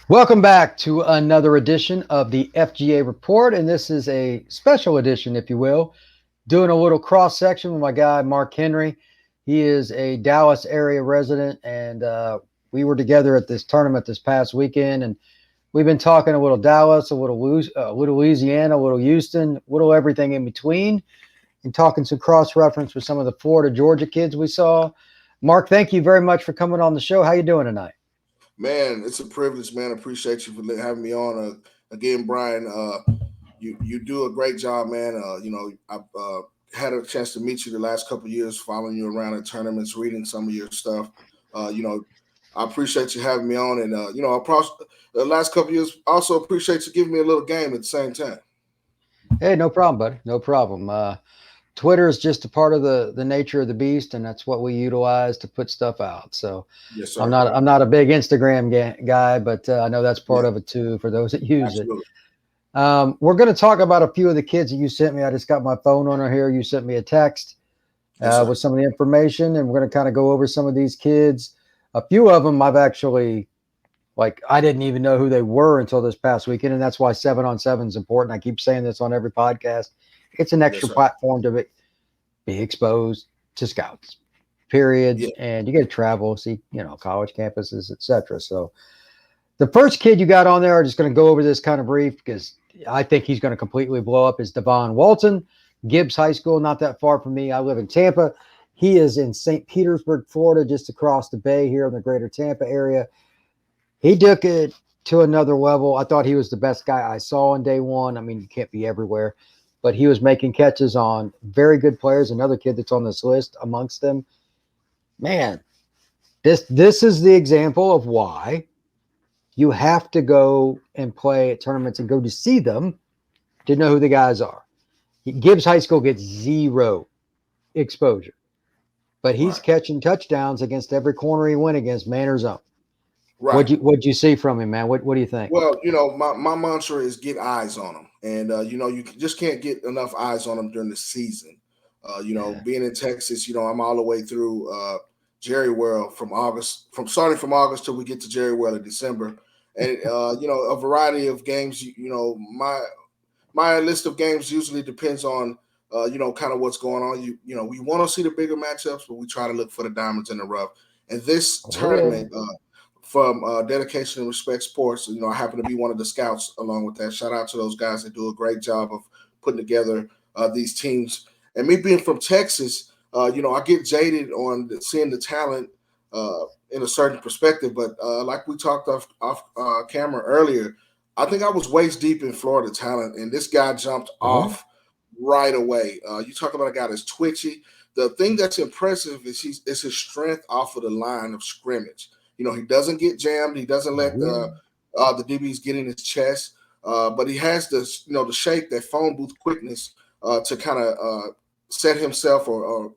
Welcome back to another edition of the FGA Report, and this is a special edition, if you will, doing a little cross section with my guy Marc Henry. He is a Dallas area resident, and we were together at this tournament this past weekend, and we've been talking a little Dallas, a little Louisiana, a little Houston, a little everything in between, and talking some cross reference with some of the Florida, Georgia kids we saw. Marc, thank you very much for coming on the show. How you doing tonight? Man, it's a privilege, man. Appreciate you for having me on again, Brian. You do a great job, man. I've had a chance to meet you the last couple of years, following you around at tournaments, reading some of your stuff. I appreciate you having me on, and the last couple of years, also appreciate you giving me a little game at the same time. Hey, no problem, buddy. No problem. Twitter is just a part of the nature of the beast, and that's what we utilize to put stuff out. So Yes, sir. I'm not a big Instagram guy, but I know that's part of it too for those that use Absolutely. it. We're going to talk about a few of the kids that you sent me. I just got my phone on here. You sent me a text with some of the information, and we're going to kind of go over some of these kids. A few of them I've actually, I didn't even know who they were until this past weekend, and that's why 7-on-7 is important. I keep saying this on every podcast. It's an extra platform to be exposed to scouts, period. Yeah. And you get to travel, see, college campuses, etc. So the first kid you got on there, I'm just going to go over this kind of brief because I think he's going to completely blow up, is Devon Walton, Gibbs High School, not that far from me. I live in Tampa. He is in St. Petersburg, Florida, just across the bay here in the greater Tampa area. He took it to another level. I thought he was the best guy I saw on day one. I mean, you can't be everywhere, but he was making catches on very good players. Another kid that's on this list amongst them. Man, this is the example of why you have to go and play at tournaments and go to see them to know who the guys are. Gibbs High School gets zero exposure, but he's catching touchdowns against every corner he went against, man or zone. Right. What'd you see from him, man? What do you think? Well, my mantra is get eyes on them, and you just can't get enough eyes on them during the season. Being in Texas, I'm all the way through Jerry World starting from August till we get to Jerry World in December, and a variety of games. My list of games usually depends on kind of what's going on. We want to see the bigger matchups, but we try to look for the diamonds in the rough. And this tournament. From Dedication and Respect Sports, I happen to be one of the scouts along with that. Shout out to those guys that do a great job of putting together these teams. And me being from Texas, I get jaded on seeing the talent in a certain perspective. But like we talked off camera earlier, I think I was waist deep in Florida talent, and this guy jumped off right away. You talk about a guy that's twitchy. The thing that's impressive is his strength off of the line of scrimmage. He doesn't get jammed. He doesn't let the DBs get in his chest. But he has the shake, that phone booth quickness to kind of set himself or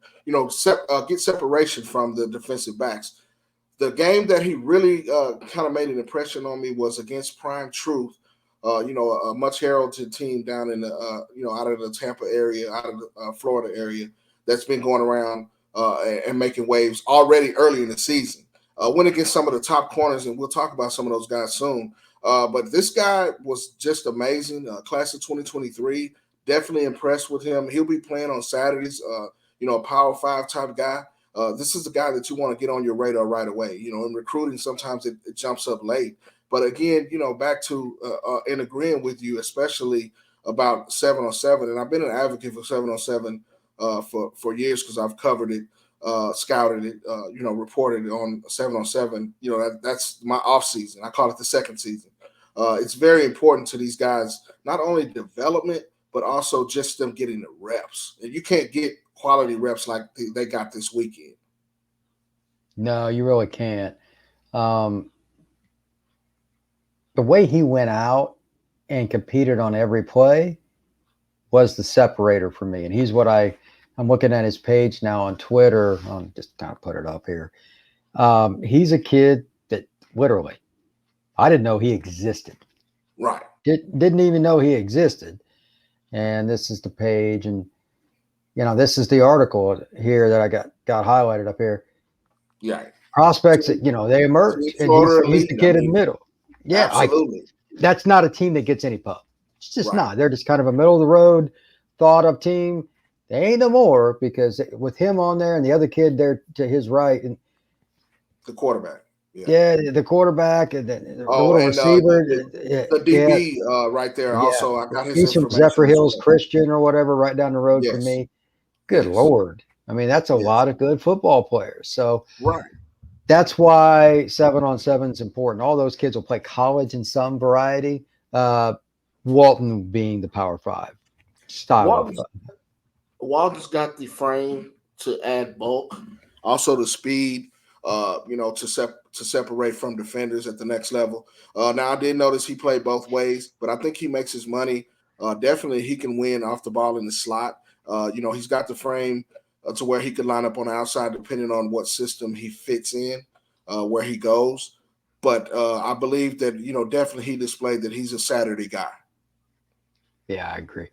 get separation from the defensive backs. The game that he really kind of made an impression on me was against Prime Truth. A much heralded team down in the out of the Tampa area, out of the Florida area, that's been going around and making waves already early in the season. Went against some of the top corners, and we'll talk about some of those guys soon. But this guy was just amazing. Class of 2023, definitely impressed with him. He'll be playing on Saturdays, a Power 5 type guy. This is the guy that you want to get on your radar right away. In recruiting, sometimes it jumps up late. But again, back to in agreeing with you, especially about 7-on-7. And I've been an advocate for 7-on-7 for years because I've covered it. Scouted it, reported it on 7-on-7. That's my off season. I call it the second season. It's very important to these guys, not only development, but also just them getting the reps. And you can't get quality reps like they got this weekend. No, you really can't. The way he went out and competed on every play was the separator for me. And he's what I'm looking at his page now on Twitter. I'll just kind of put it up here. He's a kid that literally, I didn't know he existed. Right. Didn't even know he existed. And this is the page. And, this is the article here that I got highlighted up here. Yeah. prospects, to they emerge, and Florida he's the Elite. kid in the middle. Yeah, absolutely. that's not a team that gets any pub. It's just Right. not. They're just kind of a middle of the road thought of team. They ain't no more because with him on there and the other kid there to his right, and The quarterback. the quarterback and the little and receiver, the DB right there. yeah, Also, I got his he's from information Zephyr as Hills well. Christian or whatever, right down the road from Yes. me. Good Yes. Lord. I mean, that's a Yes. lot of good football players. So Right. that's why 7-on-7 is important. All those kids will play college in some variety. Walton being the Power 5 style of Walton's got the frame to add bulk, also the speed, to separate from defenders at the next level. Now I did notice he played both ways, but I think he makes his money. Definitely, he can win off the ball in the slot. He's got the frame to where he could line up on the outside depending on what system he fits in, where he goes. But I believe that definitely he displayed that he's a Saturday guy. Yeah, I agree.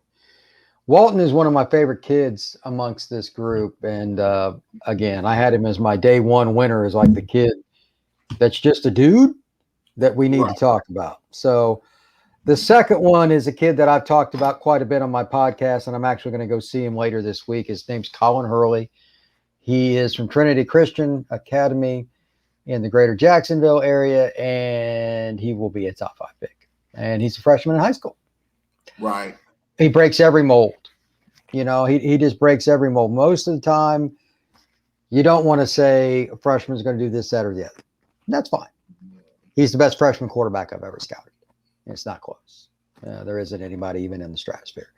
Walton is one of my favorite kids amongst this group. And again, I had him as my day one winner, as like the kid that's just a dude that we need to talk about. So the second one is a kid that I've talked about quite a bit on my podcast, and I'm actually going to go see him later this week. His name's Colin Hurley. He is from Trinity Christian Academy in the greater Jacksonville area, and he will be a top 5 pick. And he's a freshman in high school. Right. He breaks every mold. He just breaks every mold. Most of the time, you don't want to say a freshman is going to do this, that, or the other. That's fine. He's the best freshman quarterback I've ever scouted. It's not close. There isn't anybody even in the stratosphere.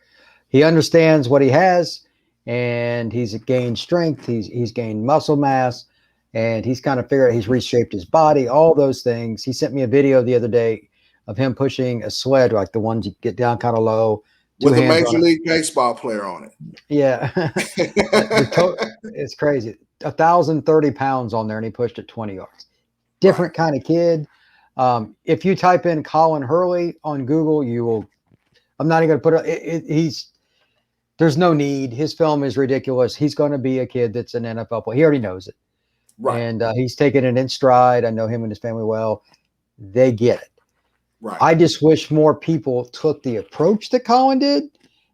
He understands what he has, and he's gained strength. He's gained muscle mass, and he's kind of figured out he's reshaped his body, all those things. He sent me a video the other day of him pushing a sled, like the ones you get down kind of low. With a Major League Baseball player on it. Yeah. It's crazy. 1,030 pounds on there, and he pushed it 20 yards. Different kind of kid. If you type in Colin Hurley on Google, you will. I'm not even going to put it. There's no need. His film is ridiculous. He's going to be a kid that's an NFL player. He already knows it. Right. And he's taken it in stride. I know him and his family well. They get it. Right. I just wish more people took the approach that Colin did,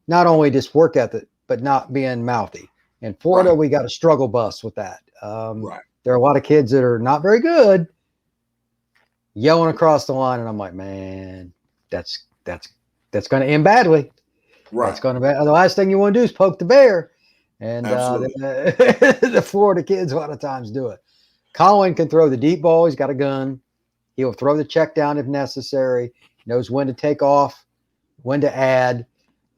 not only just work ethic, but not being mouthy. In Florida, we got a struggle bus with that. There are a lot of kids that are not very good, yelling across the line, and I'm like, man, that's going to end badly. Right. That's going to be the last thing you want to do is poke the bear, and the Florida kids a lot of times do it. Colin can throw the deep ball. He's got a gun. He'll throw the check down if necessary. Knows when to take off, when to add.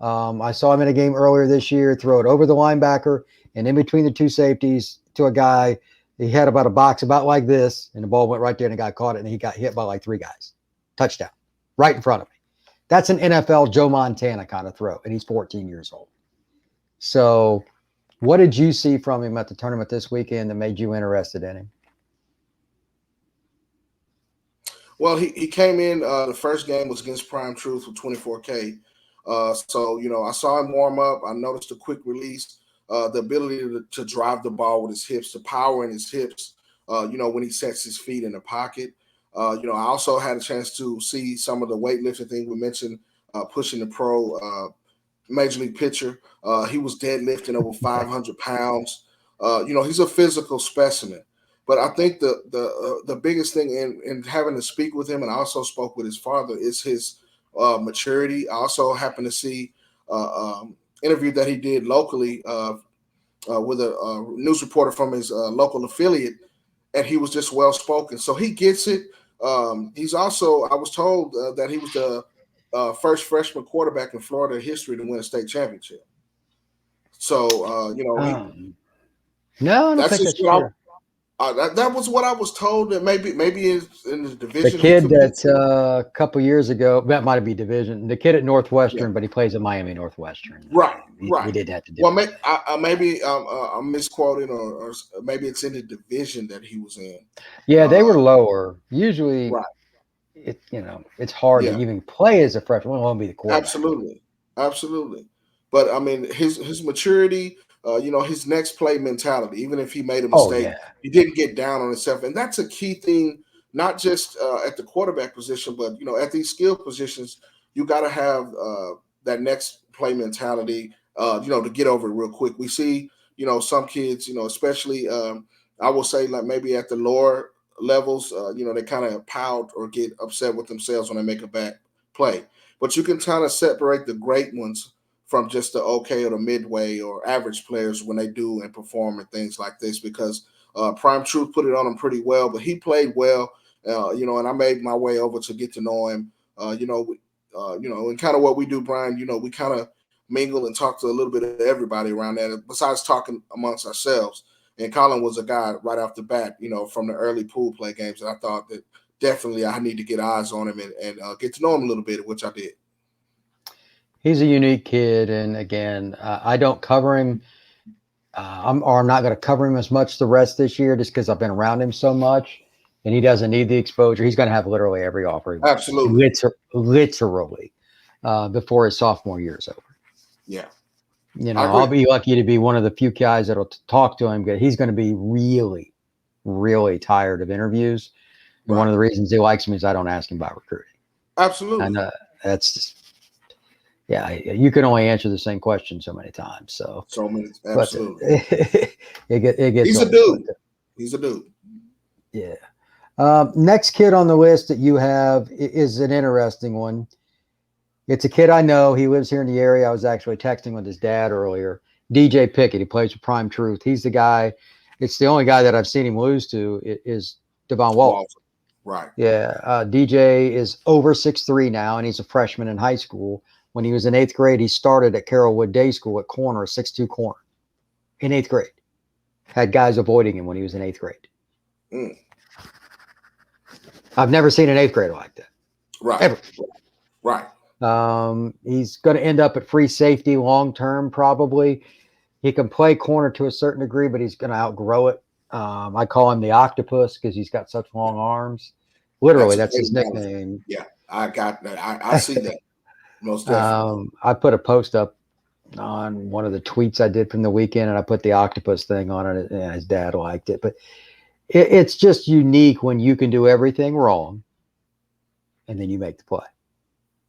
I saw him in a game earlier this year throw it over the linebacker and in between the two safeties to a guy. He had about a box about like this, and the ball went right there, and the guy caught it, and he got hit by like 3 guys. Touchdown. Right in front of me. That's an NFL Joe Montana kind of throw, and he's 14 years old. So what did you see from him at the tournament this weekend that made you interested in him? Well, he came in, the first game was against Prime Truth with 24K. So, I saw him warm up. I noticed a quick release, the ability to drive the ball with his hips, the power in his hips, when he sets his feet in the pocket. I also had a chance to see some of the weightlifting thing we mentioned, pushing the pro Major League pitcher. He was deadlifting over 500 pounds. He's a physical specimen. But I think the biggest thing in having to speak with him, and I also spoke with his father, is his maturity. I also happened to see interview that he did locally with a news reporter from his local affiliate, and he was just well spoken. So he gets it. He's also, I was told that he was the first freshman quarterback in Florida history to win a state championship. So no, I don't think that's true. That was what I was told. That maybe it's in the division. The kid that a couple years ago, that might be division. The kid at Northwestern, but he plays at Miami Northwestern. Right. He didn't have to do. Well, maybe I'm misquoting, or maybe it's in the division that he was in. Yeah, they were lower. Usually, it's hard to even play as a freshman. It won't be the quarterback. Absolutely. But I mean, his maturity, his next play mentality. Even if he made a Oh mistake, yeah. he didn't get down on himself, and that's a key thing. Not just at the quarterback position, but at these skill positions, you got to have that next play mentality. To get over it real quick. We see, some kids, especially I will say like maybe at the lower levels, they kind of pout or get upset with themselves when they make a bad play. But you can kind of separate the great ones from just the okay or the midway or average players when they do and perform and things like this, because Prime Truth put it on him pretty well, but he played well, and I made my way over to get to know him, and kind of what we do, Brian, we kind of mingle and talk to a little bit of everybody around there besides talking amongst ourselves. And Colin was a guy right off the bat, from the early pool play games that I thought that definitely I need to get eyes on him and get to know him a little bit, which I did. He's a unique kid, and again, I don't cover him. I'm not going to cover him as much the rest this year, just because I've been around him so much, and he doesn't need the exposure. He's going to have literally every offer he wants. Absolutely. Literally, before his sophomore year is over. Yeah. I'll be lucky to be one of the few guys that'll talk to him, because he's going to be really, really tired of interviews. And one of the reasons he likes me is I don't ask him about recruiting. Absolutely. And that's just, you can only answer the same question so many times. So many, absolutely. It gets. He's a dude. He's a dude. Yeah. Next kid on the list that you have is an interesting one. It's a kid I know. He lives here in the area. I was actually texting with his dad earlier. DJ Pickett. He plays for Prime Truth. He's the guy. It's the only guy that I've seen him lose to is Devon Walton. Right. Yeah. DJ is over 6'3" now, and he's a freshman in high school. When he was in 8th grade, he started at Carrollwood Day School at corner, 6'2" corner in 8th grade. Had guys avoiding him when he was in 8th grade. Mm. I've never seen an 8th grader like that. Right. Ever. Right. He's going to end up at free safety long term, probably. He can play corner to a certain degree, but he's going to outgrow it. I call him the octopus because he's got such long arms. Literally, that's his nickname. Yeah, I got that. I see that. Most definitely. I put a post up on one of the tweets I did from the weekend, and I put the octopus thing on it, and his dad liked it. But it's just unique when you can do everything wrong, and then you make the play.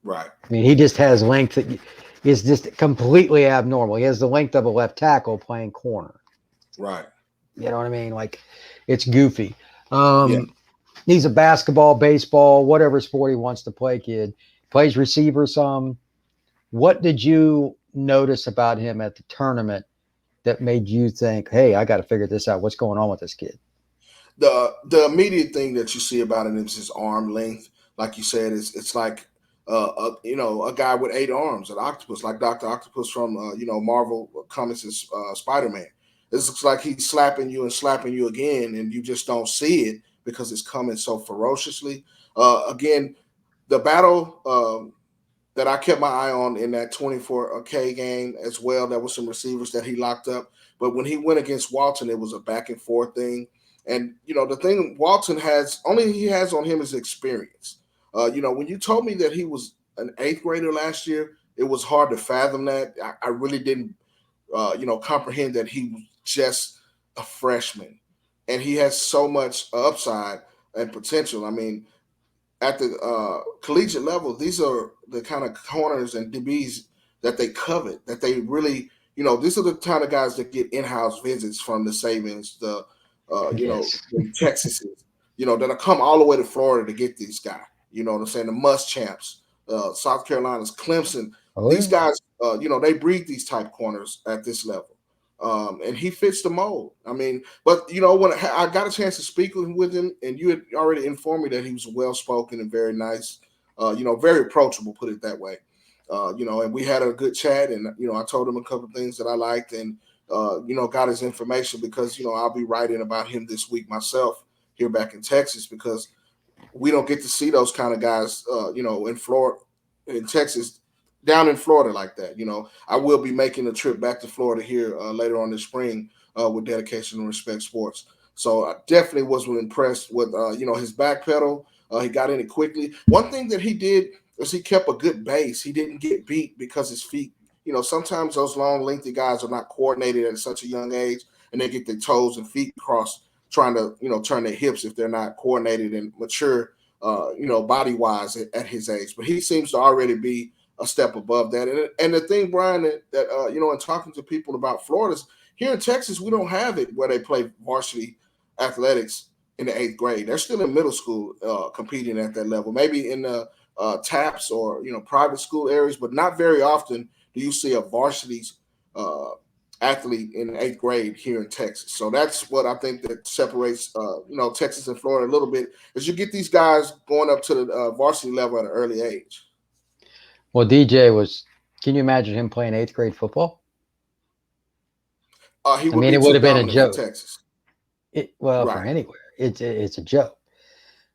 Right. I mean, he just has length that is just completely abnormal. He has the length of a left tackle playing corner. Right. You know what I mean? Like, it's goofy. He's a basketball, baseball, whatever sport he wants to play kid. Plays receiver some. What did you notice about him at the tournament that made you think, hey, I got to figure this out? What's going on with this kid? The immediate thing that you see about him is his arm length. Like you said, it's like a guy with 8 arms, an octopus, like Dr. Octopus from Marvel Comics' Spider-Man. It looks like he's slapping you and slapping you again, and you just don't see it because it's coming so ferociously. Again, the battle that I kept my eye on in that 24K game as well, there was some receivers that he locked up. But when he went against Walton, it was a back and forth thing. And, the thing Walton has on him is experience. When you told me that he was an 8th grader last year, it was hard to fathom that. I really didn't, comprehend that he was just a freshman. And he has so much upside and potential. I mean, at the collegiate level, these are the kind of corners and DBs that they covet, that they really, these are the kind of guys that get in-house visits from the Sabins, the Texases, that'll come all the way to Florida to get these guys. You know what I'm saying? The Muschamps, South Carolina's, Clemson. These guys, they breed these type corners at this level. And he fits the mold. I mean, but, when I got a chance to speak with him, and you had already informed me that he was well-spoken and very nice, very approachable, put it that way. And we had a good chat, and, I told him a couple of things that I liked, and, got his information because, I'll be writing about him this week myself here back in Texas, because we don't get to see those kind of guys, in Florida, in Texas, down in Florida like that. I will be making a trip back to Florida here later on this spring with Dedication and Respect Sports. So I definitely was impressed with, his back pedal. He got in it quickly. One thing that he did is he kept a good base. He didn't get beat because his feet, sometimes those long, lengthy guys are not coordinated at such a young age, and they get their toes and feet crossed trying to, turn their hips if they're not coordinated and mature, body-wise at his age. But he seems to already be a step above that. And the thing, Brian, that in talking to people about Florida, here in Texas, we don't have it where they play varsity athletics in the 8th grade. They're still in middle school competing at that level, maybe in the TAPS or, private school areas, but not very often do you see a varsity athlete in the 8th grade here in Texas. So that's what I think that separates, Texas and Florida a little bit, is you get these guys going up to the varsity level at an early age. Well, can you imagine him playing 8th grade football? It would have been a joke. For Texas. Right. For anywhere, it's a joke.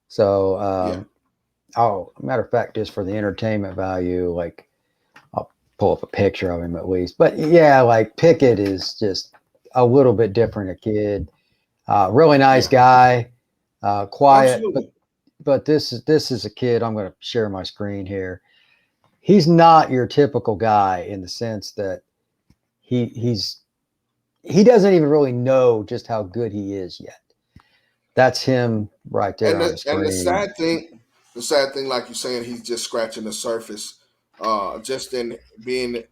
So, matter of fact, just for the entertainment value, like I'll pull up a picture of him at least. But yeah, like Pickett is just a little bit different a kid. Really nice guy, quiet. But this is a kid. I'm going to share my screen here. He's not your typical guy in the sense that he doesn't even really know just how good he is yet. That's him right there on the screen. And the sad thing, like you're saying, he's just scratching the surface, just in being,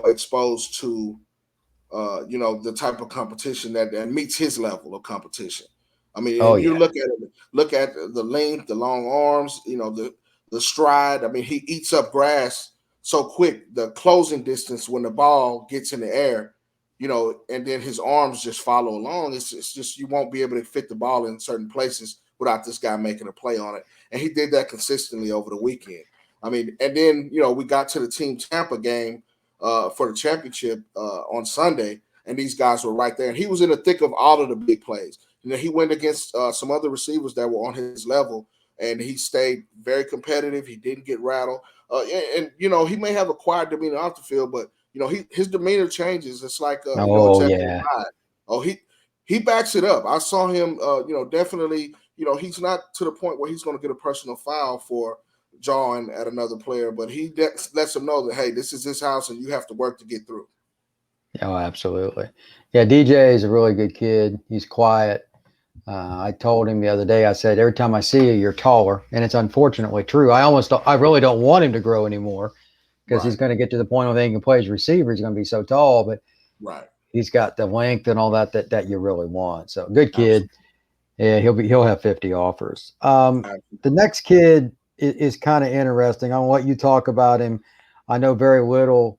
exposed to, the type of competition that meets his level of competition. I mean, you look at the length, the long arms, the stride. I mean, he eats up grass so quick. The closing distance when the ball gets in the air, and then his arms just follow along. It's just you won't be able to fit the ball in certain places without this guy making a play on it. And he did that consistently over the weekend. I mean, and then, we got to the Team Tampa game for the championship on Sunday, and these guys were right there. And he was in the thick of all of the big plays. He went against some other receivers that were on his level, and he stayed very competitive. He didn't get rattled. And he may have a quiet demeanor off the field, but, his demeanor changes. It's like, he backs it up. I saw him, definitely, he's not to the point where he's going to get a personal foul for jawing at another player, but he lets him know that, hey, this is his house and you have to work to get through. Oh, absolutely. Yeah, DJ is a really good kid. He's quiet. I told him the other day, I said, every time I see you, you're taller. And it's unfortunately true. I really don't want him to grow anymore because he's going to get to the point where he can play as receiver. He's going to be so tall, but he's got the length and all that you really want. So good kid. Absolutely. Yeah, he'll have 50 offers. The next kid is kind of interesting. I want you to talk about him. I know very little.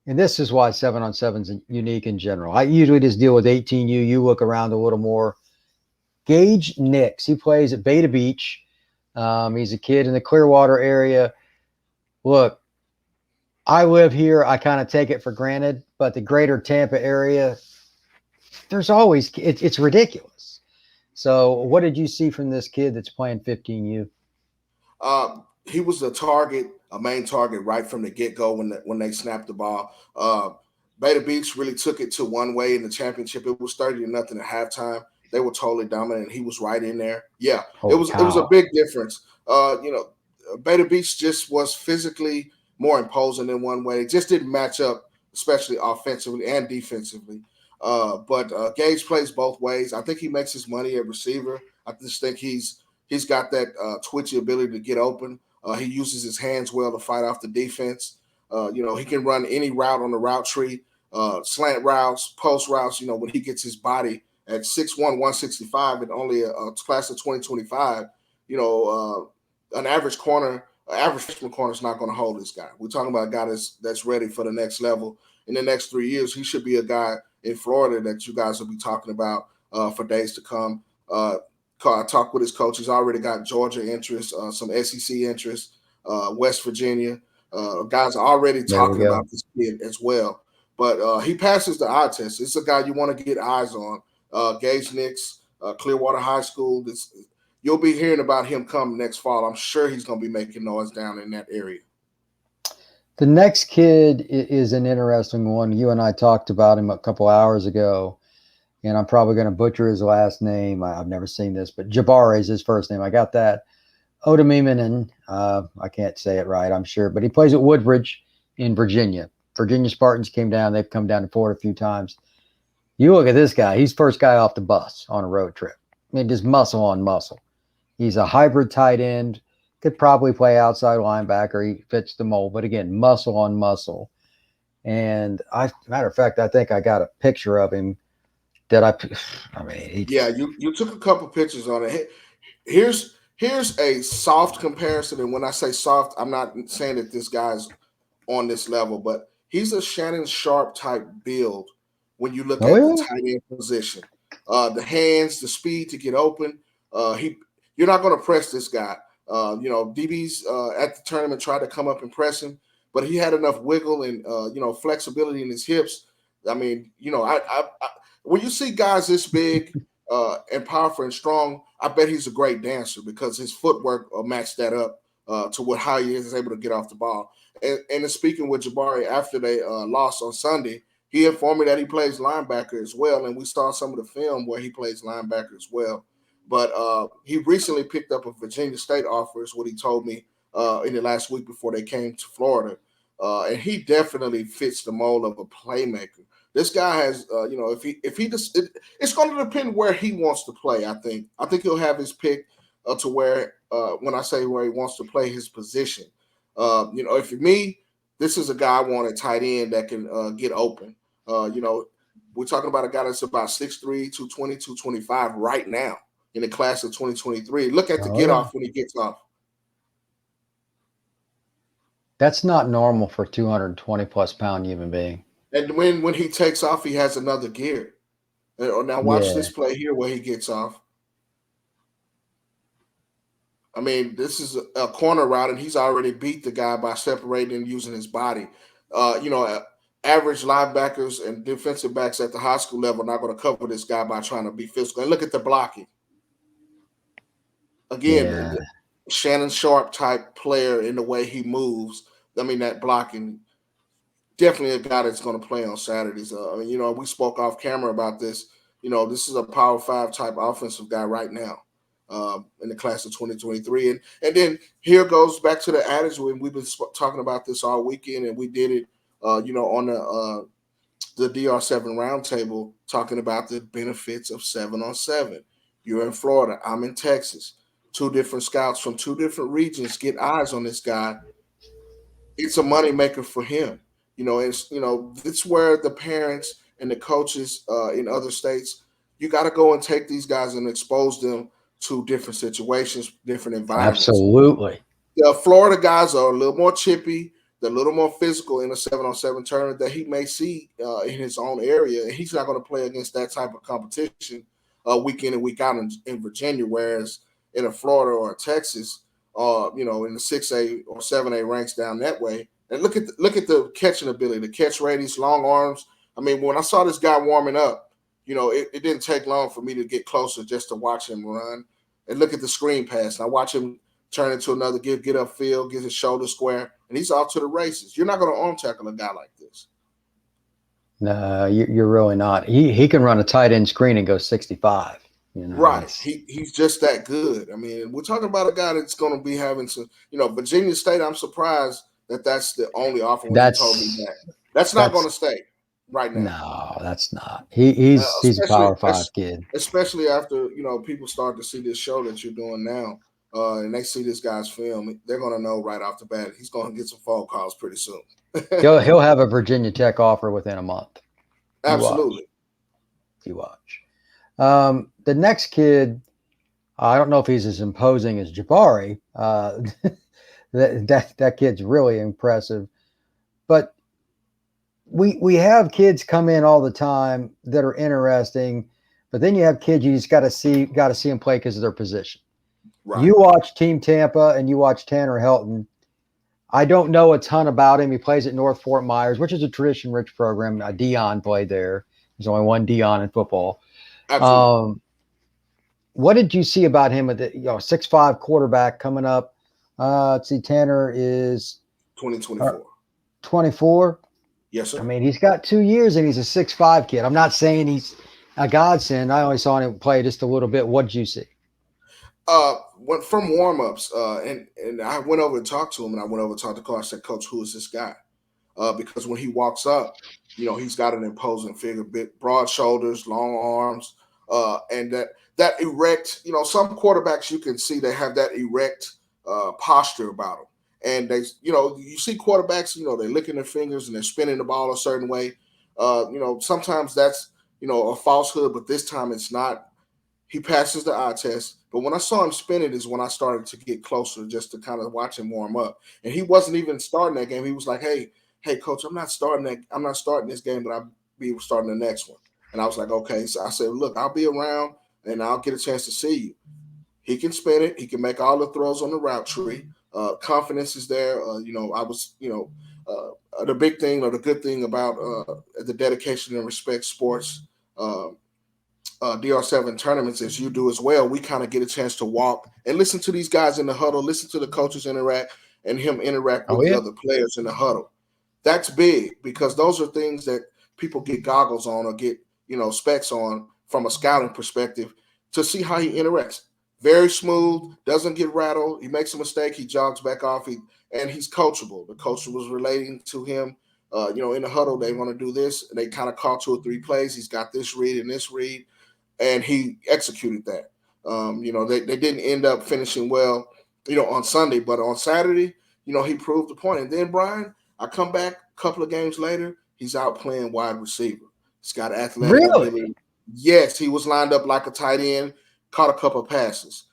And this is why 7-on-7 is unique in general. I usually just deal with 18U. You look around a little more. Gage Nix. He plays at Beta Beach. He's a kid in the Clearwater area. Look, I live here. I kind of take it for granted, but the greater Tampa area, there's always it's ridiculous. So what did you see from this kid that's playing 15U? He was a main target right from the get-go when they snapped the ball. Beta Beach really took it to one way in the championship. It was 30-0 at halftime. They were totally dominant. He was right in there. Yeah, it was a big difference. Beta Beach just was physically more imposing in one way. It just didn't match up, especially offensively and defensively. But Gage plays both ways. I think he makes his money at receiver. I just think he's got that twitchy ability to get open. He uses his hands well to fight off the defense. He can run any route on the route tree, slant routes, post routes. When he gets his body at 6'1", 165 and only a class of 2025, an average freshman corner is not going to hold this guy. We're talking about a guy that's ready for the next level. In the next 3 years, he should be a guy in Florida that you guys will be talking about for days to come. I talked with his coach. He's already got Georgia interest, some SEC interest, West Virginia. Guys are already talking about this kid as well. But he passes the eye test. It's a guy you want to get eyes on. Gage Nix, Clearwater High School. You'll be hearing about him come next fall. I'm sure he's going to be making noise down in that area. The next kid is an interesting one. You and I talked about him a couple hours ago, and I'm probably going to butcher his last name. I've never seen this, but Jabari is his first name. I got that. Odemiminen, I can't say it right, I'm sure, but he plays at Woodbridge in Virginia. Virginia Spartans came down. They've come down to Florida a few times. You look at this guy. He's first guy off the bus on a road trip. I mean, just muscle on muscle. He's a hybrid tight end. Could probably play outside linebacker. He fits the mold. But again, muscle on muscle. And matter of fact, I think I got a picture of him you took a couple pictures on it. Here's a soft comparison. And when I say soft, I'm not saying that this guy's on this level, but he's a Shannon Sharp type build when you look at the tight end position. The hands, the speed to get open. You're not going to press this guy. DBs at the tournament tried to come up and press him, but he had enough wiggle and flexibility in his hips. I mean, when you see guys this big and powerful and strong, I bet he's a great dancer because his footwork matched that up to how he is able to get off the ball. And in speaking with Jabari after they lost on Sunday, he informed me that he plays linebacker as well, and we saw some of the film where he plays linebacker as well. But he recently picked up a Virginia State offer, is what he told me in the last week before they came to Florida. And he definitely fits the mold of a playmaker. This guy has, it's going to depend where he wants to play. I think he'll have his pick to where, when I say where he wants to play, his position. If for me, this is a guy I want a tight end that can get open. We're talking about a guy that's about 6'3", 220, 225 right now in the class of 2023. Look at the get off when he gets off. That's not normal for a 220-plus pound human being. And when he takes off, he has another gear. Now watch this play here where he gets off. I mean, this is a corner route, and he's already beat the guy by separating and using his body. Average linebackers and defensive backs at the high school level are not going to cover this guy by trying to be physical. And look at the blocking. Again, Shannon Sharp type player in the way he moves. I mean, that blocking, definitely a guy that's going to play on Saturdays. We spoke off camera about this. This is a Power 5 type offensive guy right now in the class of 2023. And then here goes back to the adage when we've been talking about this all weekend, and we did it, on the DR7 roundtable, talking about the benefits of 7-on-7. You're in Florida. I'm in Texas. 2 different scouts from 2 different regions get eyes on this guy. It's a moneymaker for him. It's where the parents and the coaches in other states, you got to go and take these guys and expose them to different situations, different environments. Absolutely. The Florida guys are a little more chippy. They're a little more physical in a 7-on-7 tournament that he may see in his own area. And he's not going to play against that type of competition week in and week out in Virginia, whereas in a Florida or a Texas, in the 6A or 7A ranks down that way. And look at the catching ability, the catch radius, long arms. I mean, when I saw this guy warming up, it didn't take long for me to get closer just to watch him run. And look at the screen pass. And I watch him turn into another get upfield, get his shoulder square, and he's off to the races. You're not going to arm tackle a guy like this. No, you're really not. He can run a tight end screen and go 65. Right. He's just that good. I mean, we're talking about a guy that's going to be having some, Virginia State. I'm surprised that's the only offer when he told me that. That's not going to stay right now. No, that's not. He's a Power 5 kid. Especially after, people start to see this show that you're doing now and they see this guy's film. They're going to know right off the bat he's going to get some phone calls pretty soon. He'll have a Virginia Tech offer within a month. Absolutely. You watch. The next kid, I don't know if he's as imposing as Jabari. That kid's really impressive. But we have kids come in all the time that are interesting, but then you have kids you just got to see them play because of their position. Right. You watch Team Tampa and you watch Tanner Helton. I don't know a ton about him. He plays at North Fort Myers, which is a tradition-rich program. Deion played there. There's only one Deion in football. Absolutely. What did you see about him at the 6'5" quarterback coming up? Let's see, Tanner is 2024. 24? Yes, sir. I mean, he's got 2 years and he's a 6'5" kid. I'm not saying he's a godsend. I only saw him play just a little bit. What did you see? From warm-ups, and I went over and talked to him, and I went over and talked to Coach. I said, Coach, who is this guy? because when he walks up, he's got an imposing figure, big, broad shoulders, long arms, and that erect. Some quarterbacks you can see they have that erect posture about them, and they, you see quarterbacks, they're licking their fingers and they're spinning the ball a certain way. Sometimes that's a falsehood, but this time it's not. He passes the eye test. But when I saw him spin it is when I started to get closer just to kind of watch him warm up. And he wasn't even starting that game. He was like, hey, coach, I'm not starting this game, but I'll be starting the next one. And I was like, okay. So I said, look, I'll be around and I'll get a chance to see you. He can spin it. He can make all the throws on the route tree. Confidence is there. I was, the big thing or the good thing about the dedication and respect sports DR7 tournaments, as you do as well, we kind of get a chance to walk and listen to these guys in the huddle, listen to the coaches interact, and him interact with the other players in the huddle. That's big because those are things that people get goggles on or get specs on from a scouting perspective to see how he interacts. Very smooth, doesn't get rattled. He makes a mistake, he jogs back off, and he's coachable. The coach was relating to him. In the huddle, they want to do this. They kind of call 2 or 3 plays. He's got this read and this read. And he executed that. They didn't end up finishing well, on Sunday, but on Saturday, he proved the point. And then, Brian, I come back a couple of games later, he's out playing wide receiver. He's got athletic ability. Yes, he was lined up like a tight end, caught a couple of passes.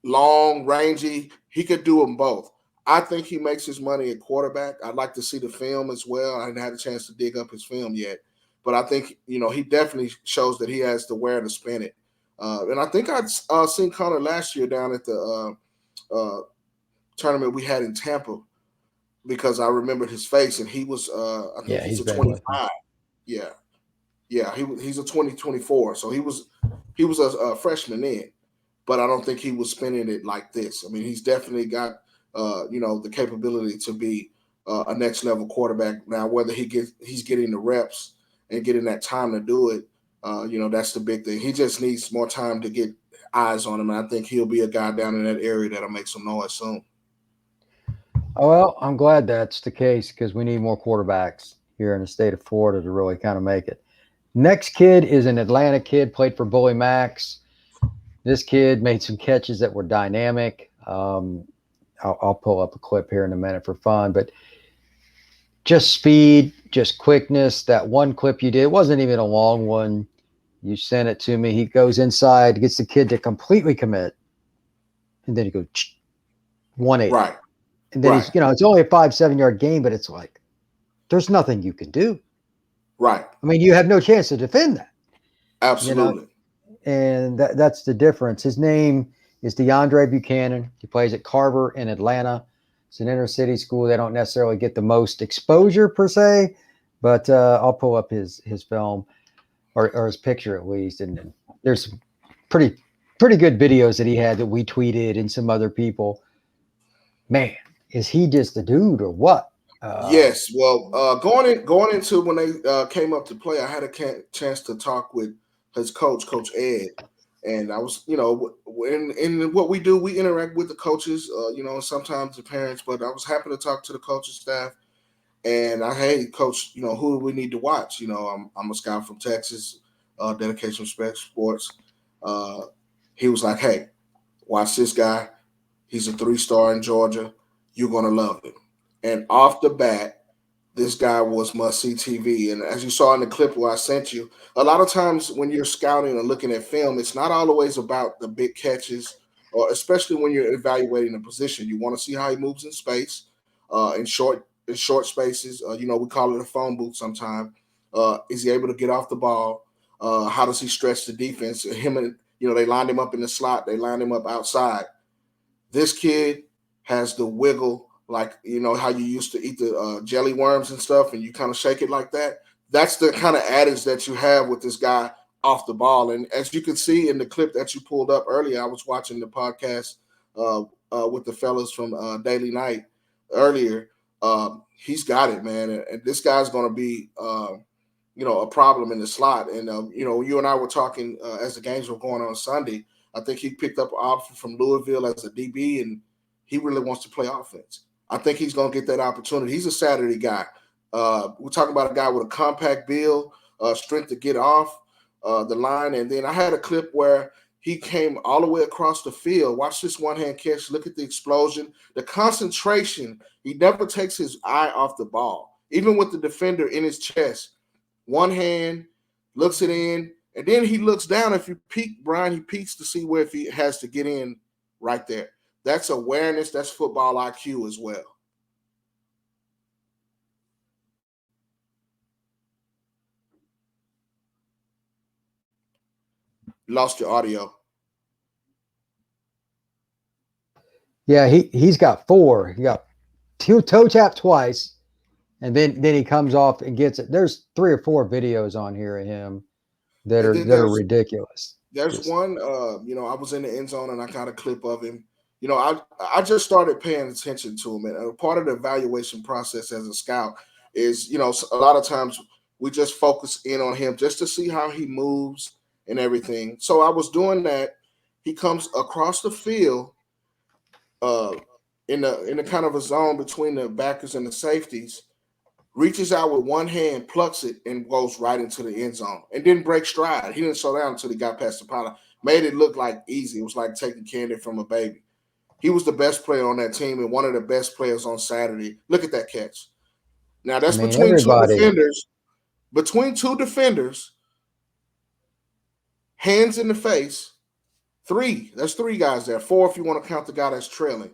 Long, rangy, he could do them both. I think he makes his money at quarterback. I'd like to see the film as well. I haven't had a chance to dig up his film yet. But I think, he definitely shows that he has the where to spin it. And I think I'd seen Connor last year down at the tournament we had in Tampa because I remembered his face, and he was, I think he's a 25. Yeah. Yeah, he's a 2024. So he was a freshman in, but I don't think he was spinning it like this. I mean, he's definitely got, the capability to be a next level quarterback. Now, whether he's getting the reps and getting that time to do it, that's the big thing. He just needs more time to get eyes on him, and I think he'll be a guy down in that area that'll make some noise soon. Oh, well, I'm glad that's the case because we need more quarterbacks here in the state of Florida to really kind of make it. Next kid is an Atlanta kid, played for Bully Max. This kid made some catches that were dynamic. I'll pull up a clip here in a minute for fun, but just speed, just quickness. That one clip you did, it wasn't even a long one. You sent it to me. He goes inside, gets the kid to completely commit, and then he goes 180. Right. And then he's, it's only a 5-7 yard game, but it's like there's nothing you can do. Right. I mean, you have no chance to defend that. Absolutely. And that's the difference. His name is Deandre Buchanan. He plays at Carver in Atlanta. It's an inner city school. They don't necessarily get the most exposure per se, but I'll pull up his film or his picture at least. And there's some pretty good videos that he had that we tweeted and some other people. Man, is he just a dude or what? Yes. Well, going into when they came up to play, I had a chance to talk with his coach, Coach Ed. And I was, in what we do, we interact with the coaches, and sometimes the parents, but I was happy to talk to the coaching staff. And hey, coach, who do we need to watch? I'm a scout from Texas, Dedication Respect Sports. He was like, hey, watch this guy. He's a 3-star in Georgia. You're going to love him. And off the bat, this guy was must-see TV. And as you saw in the clip where I sent you, a lot of times when you're scouting or looking at film, it's not always about the big catches, or especially when you're evaluating a position. You want to see how he moves in space, in short spaces. We call it a phone booth sometimes. Is he able to get off the ball? How does he stretch the defense? Him and they lined him up in the slot. They lined him up outside. This kid has the wiggle, like, how you used to eat the jelly worms and stuff, and you kind of shake it like that. That's the kind of adage that you have with this guy off the ball. And as you can see in the clip that you pulled up earlier, I was watching the podcast with the fellas from Daily Night earlier. He's got it, man. And this guy's going to be, a problem in the slot. And, you and I were talking as the games were going on Sunday. I think he picked up an offer from Louisville as a DB, and he really wants to play offense. I think he's going to get that opportunity. He's a Saturday guy. We're talking about a guy with a compact build, strength to get off the line. And then I had a clip where he came all the way across the field. Watch this one-hand catch. Look at the explosion, the concentration. He never takes his eye off the ball, even with the defender in his chest. One hand, looks it in, and then he looks down. If you peek, Brian, he peeks to see where if he has to get in right there. That's awareness. That's football IQ as well. Lost your audio. Yeah, he's got 4. He got 2 toe tap twice, and then he comes off and gets it. There's 3 or 4 videos on here of him that are ridiculous. There's one, I was in the end zone and I got a clip of him. I just started paying attention to him, and a part of the evaluation process as a scout is, a lot of times we just focus in on him just to see how he moves and everything. So I was doing that. He comes across the field in the kind of a zone between the backers and the safeties, reaches out with one hand, plucks it, and goes right into the end zone, and didn't break stride. He didn't slow down until he got past the pylon. Made it look like easy. It was like taking candy from a baby. He was the best player on that team and one of the best players on Saturday. Look at that catch. Now that's between 2 defenders. Between 2 defenders, hands in the face. 3. That's 3 guys there. 4 if you want to count the guy that's trailing.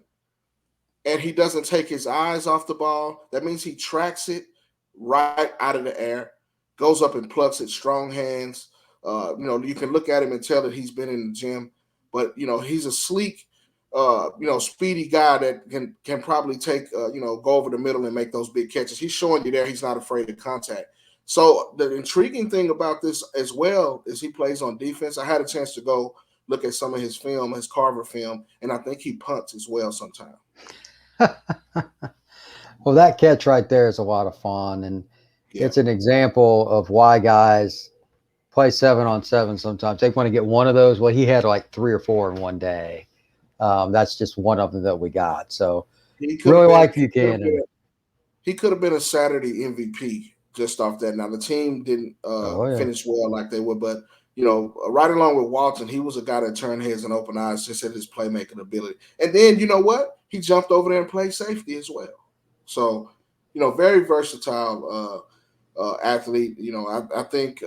And he doesn't take his eyes off the ball. That means he tracks it right out of the air, goes up and plucks it, strong hands. You can look at him and tell that he's been in the gym. But, he's a sleek, speedy guy that can probably take, go over the middle and make those big catches. He's showing you there he's not afraid of contact. So the intriguing thing about this as well is he plays on defense. I had a chance to go look at some of his film, his Carver film, and I think he punts as well sometimes. Well, that catch right there is a lot of fun, and it's an example of why guys play 7-on-7 sometimes. They want to get one of those. Well, he had like 3 or 4 in one day. That's just one of them that we got. So really like Buchanan. He could have been a Saturday MVP just off that. Now, the team didn't finish well like they would, but right along with Walton, he was a guy that turned heads and opened eyes just at his playmaking ability. And then, you know what? He jumped over there and played safety as well. So, very versatile athlete. I think,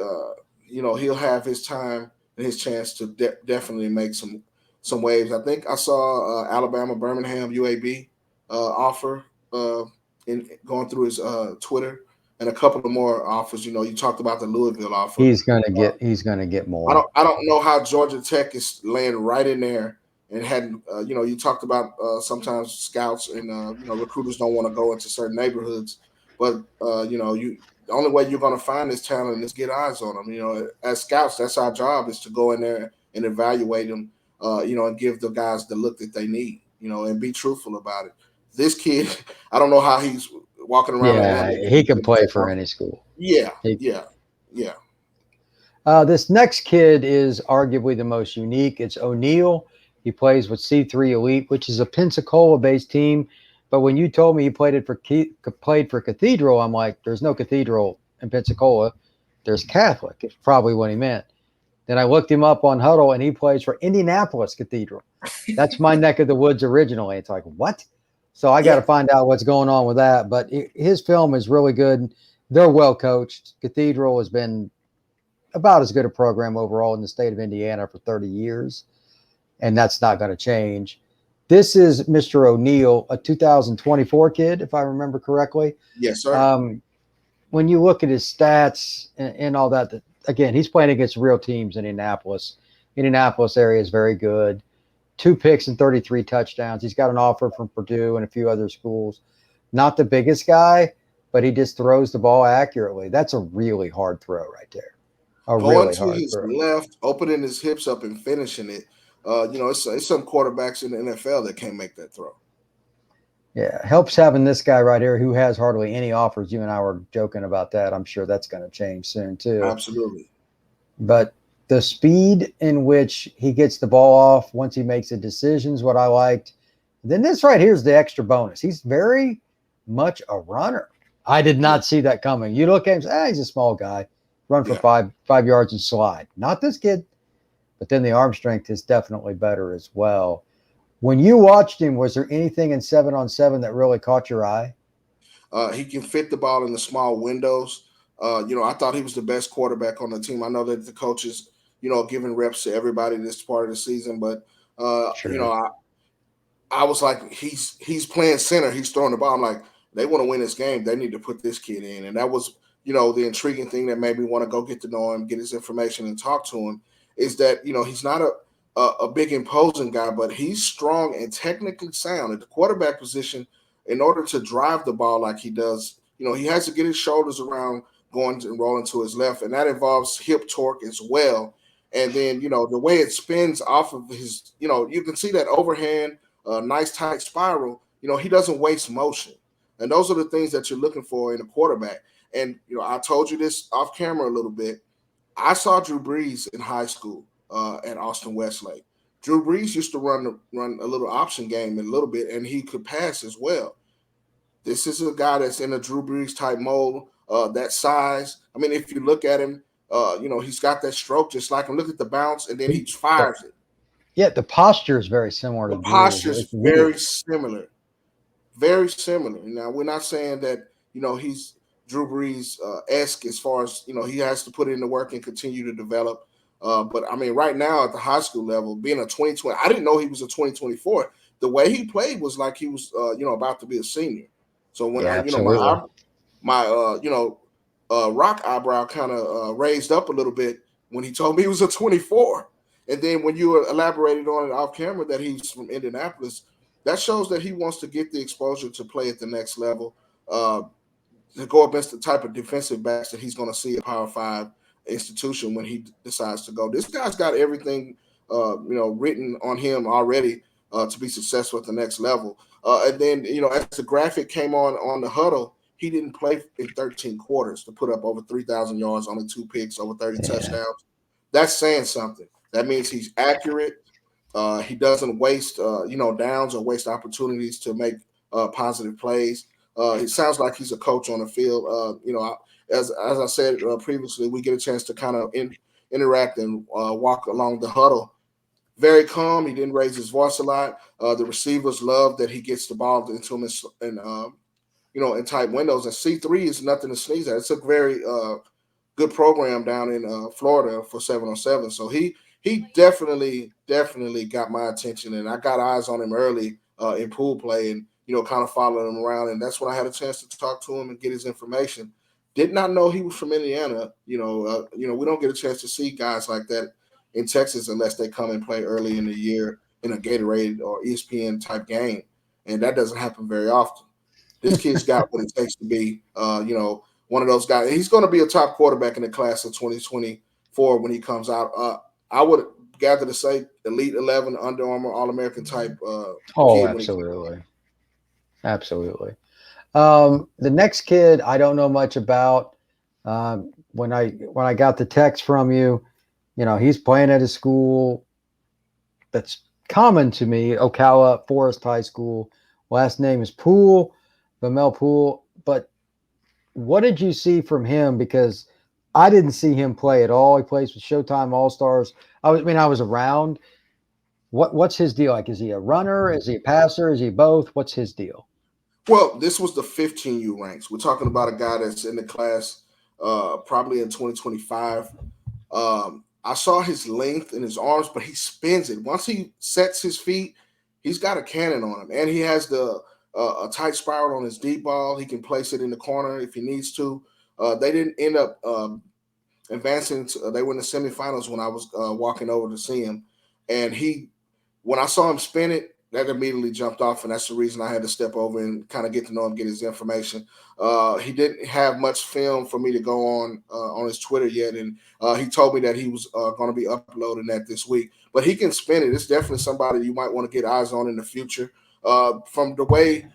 he'll have his time and his chance to definitely make some waves. I think I saw Alabama, Birmingham, UAB offer in going through his Twitter. And a couple of more offers. You talked about the Louisville offer. He's gonna get more. I don't know how Georgia Tech is laying right in there and hadn't. You talked about sometimes scouts and recruiters don't want to go into certain neighborhoods, but the only way you're going to find this talent is get eyes on them. As scouts, that's our job, is to go in there and evaluate them. And give the guys the look that they need. And be truthful about it. This kid, I don't know how he's walking around. Yeah, he can play for any school. Yeah. This next kid is arguably the most unique. It's O'Neal. He plays with C3 Elite, which is a Pensacola-based team. But when you told me he played for Cathedral, I'm like, there's no Cathedral in Pensacola. There's Catholic. It's probably what he meant. Then I looked him up on Huddle, and he plays for Indianapolis Cathedral. That's my neck of the woods originally. It's like, what? So I got to find out what's going on with that. But his film is really good. They're well coached. Cathedral has been about as good a program overall in the state of Indiana for 30 years, and that's not going to change. This is Mr. O'Neal, a 2024 kid, if I remember correctly. Yes, sir. When you look at his stats and all that, again, he's playing against real teams in Indianapolis. Indianapolis area is very good. 2 picks and 33 touchdowns. He's got an offer from Purdue and a few other schools. Not the biggest guy, but he just throws the ball accurately. That's a really hard throw right there. Going to his left, opening his hips up and finishing it. It's some quarterbacks in the NFL that can't make that throw. Yeah, helps having this guy right here who has hardly any offers. You and I were joking about that. I'm sure that's going to change soon too. Absolutely. But the speed in which he gets the ball off once he makes a decision is what I liked. Then this right here is the extra bonus. He's very much a runner. I did not see that coming. You look at him, say, he's a small guy, run for Yeah. 5 yards and slide. Not this kid, but then the arm strength is definitely better as well. When you watched him, was there anything in 7-on-7 that really caught your eye? He can fit the ball in the small windows. I thought he was the best quarterback on the team. I know that the coaches, giving reps to everybody this part of the season, but Sure. I was like, he's playing center. He's throwing the ball. I'm like, they want to win this game. They need to put this kid in. And that was, the intriguing thing that made me want to go get to know him, get his information, and talk to him. Is that he's not a big imposing guy, but he's strong and technically sound at the quarterback position. In order to drive the ball like he does, he has to get his shoulders around going and rolling to his left, and that involves hip torque as well. And then the way it spins off of his, you can see that overhand nice tight spiral, he doesn't waste motion. And those are the things that you're looking for in a quarterback. And, I told you this off camera a little bit. I saw Drew Brees in high school at Austin Westlake. Drew Brees used to run a little option game a little bit, and he could pass as well. This is a guy that's in a Drew Brees type mold, that size. I mean, if you look at him, he's got that stroke just like him. Look at the bounce, and then he fires it. Yeah, the posture is very similar The to Drew. posture is It's weird. very similar. Very similar. Now, we're not saying that, he's Drew Brees esque as far as, he has to put in the work and continue to develop. But I mean, right now at the high school level, being a 2020, I didn't know he was a 2024. The way he played was like he was, about to be a senior. So when Yeah, I, absolutely. my rock eyebrow kind of raised up a little bit when he told me he was a 24. And then when you elaborated on it off camera that he's from Indianapolis, that shows that he wants to get the exposure to play at the next level, to go against the type of defensive backs that he's going to see at Power Five institution when he decides to go. This guy's got everything, written on him already to be successful at the next level. And then, as the graphic came on the huddle, he didn't play in 13 quarters to put up over 3,000 yards, only 2 picks, over 30 Yeah. touchdowns. That's saying something. That means he's accurate. He doesn't waste, downs or waste opportunities to make positive plays. It sounds like he's a coach on the field. As I said previously, we get a chance to kind of interact and walk along the huddle. Very calm. He didn't raise his voice a lot. The receivers love that he gets the ball into him in tight windows. And C3 is nothing to sneeze at. It's a very good program down in Florida for 7-on-7. So he definitely got my attention, and I got eyes on him early in pool play, and kind of following him around. And that's when I had a chance to talk to him and get his information. Did not know he was from Indiana. We don't get a chance to see guys like that in Texas unless they come and play early in the year in a Gatorade or ESPN type game, and that doesn't happen very often. This kid's got what it takes to be, one of those guys. He's going to be a top quarterback in the class of 2024 when he comes out. I would gather to say Elite 11, Under Armour, All-American type Oh, kid when he comes. absolutely. Absolutely. The next kid I don't know much about. When I got the text from you, he's playing at a school that's common to me, Ocala Forest High School. Last name is Poole, Vamel Poole. But what did you see from him? Because I didn't see him play at all. He plays with Showtime All Stars. I was around. What's his deal? Like, is he a runner? Is he a passer? Is he both? What's his deal? Well, this was the 15U ranks. We're talking about a guy that's in the class probably in 2025. I saw his length in his arms, but he spins it. Once he sets his feet, he's got a cannon on him, and he has a tight spiral on his deep ball. He can place it in the corner if he needs to. They didn't end up advancing. They were in the semifinals when I was walking over to see him, and when I saw him spin it, that immediately jumped off, and that's the reason I had to step over and kind of get to know him, get his information. He didn't have much film for me to go on his Twitter yet, and he told me that he was going to be uploading that this week. But he can spin it. It's definitely somebody you might want to get eyes on in the future. From the way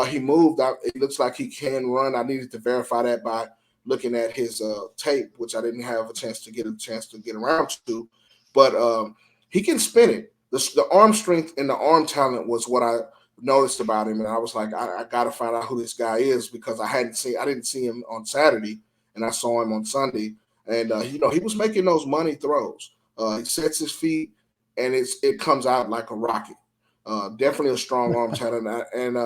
he moved, it looks like he can run. I needed to verify that by looking at his tape, which I didn't have a chance to get around to. But he can spin it. The arm strength and the arm talent was what I noticed about him, and I was like, I got to find out who this guy is, because I didn't see him on Saturday, and I saw him on Sunday, and he was making those money throws. He sets his feet, and it comes out like a rocket. Definitely a strong arm talent, and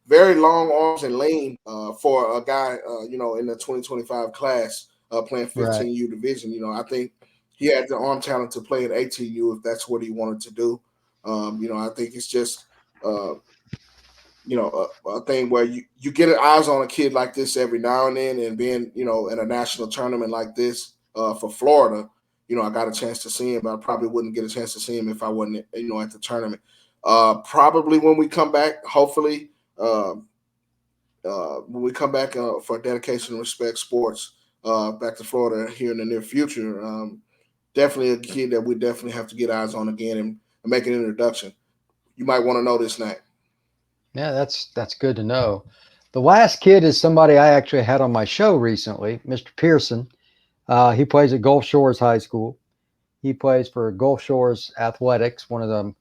very long arms and lean for a guy, in the 2025 class playing Right. 15U division. I think he had the arm talent to play at 18U if that's what he wanted to do. I think it's just a thing where you get eyes on a kid like this every now and then, and being, in a national tournament like this for Florida, I got a chance to see him, but I probably wouldn't get a chance to see him if I wasn't, at the tournament. Probably when we come back, hopefully, when we come back for Dedication and Respect Sports back to Florida here in the near future, definitely a kid that we definitely have to get eyes on again and make an introduction. You might want to know this name. Yeah, that's good to know. The last kid is somebody I actually had on my show recently, Mr. Pearson. He plays at Gulf Shores High School. He plays for Gulf Shores Athletics, one of the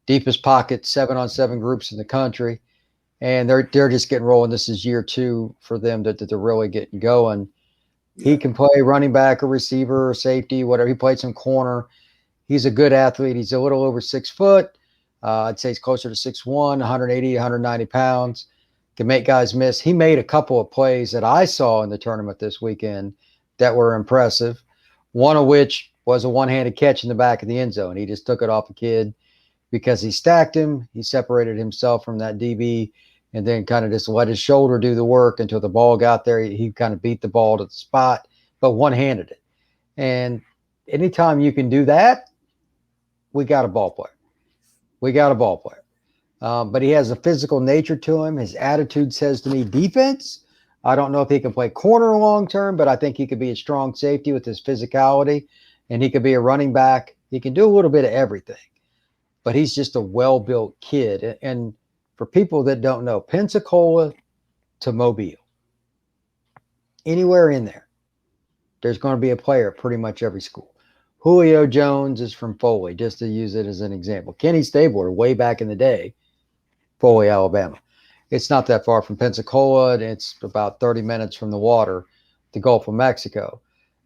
deepest pocket 7-on-7 groups in the country. And they're just getting rolling. This is year 2 for them that they're really getting going. Yeah. He can play running back or receiver or safety, whatever. He played some corner. He's a good athlete. He's a little over 6 foot. I'd say he's closer to 6'1", 180, 190 pounds. Can make guys miss. He made a couple of plays that I saw in the tournament this weekend that were impressive, one of which was a one-handed catch in the back of the end zone. He just took it off a kid because he stacked him. He separated himself from that DB and then kind of just let his shoulder do the work until the ball got there. He kind of beat the ball to the spot, but one-handed it. And anytime you can do that, we got a ball player. But he has a physical nature to him. His attitude says to me defense. I don't know if he can play corner long term, but I think he could be a strong safety with his physicality, and he could be a running back. He can do a little bit of everything, but he's just a well-built kid. And for people that don't know, Pensacola to Mobile, anywhere in there, there's going to be a player at pretty much every school. Julio Jones is from Foley, just to use it as an example. Kenny Stabler, way back in the day, Foley, Alabama. It's not that far from Pensacola. It's about 30 minutes from the water, the Gulf of Mexico.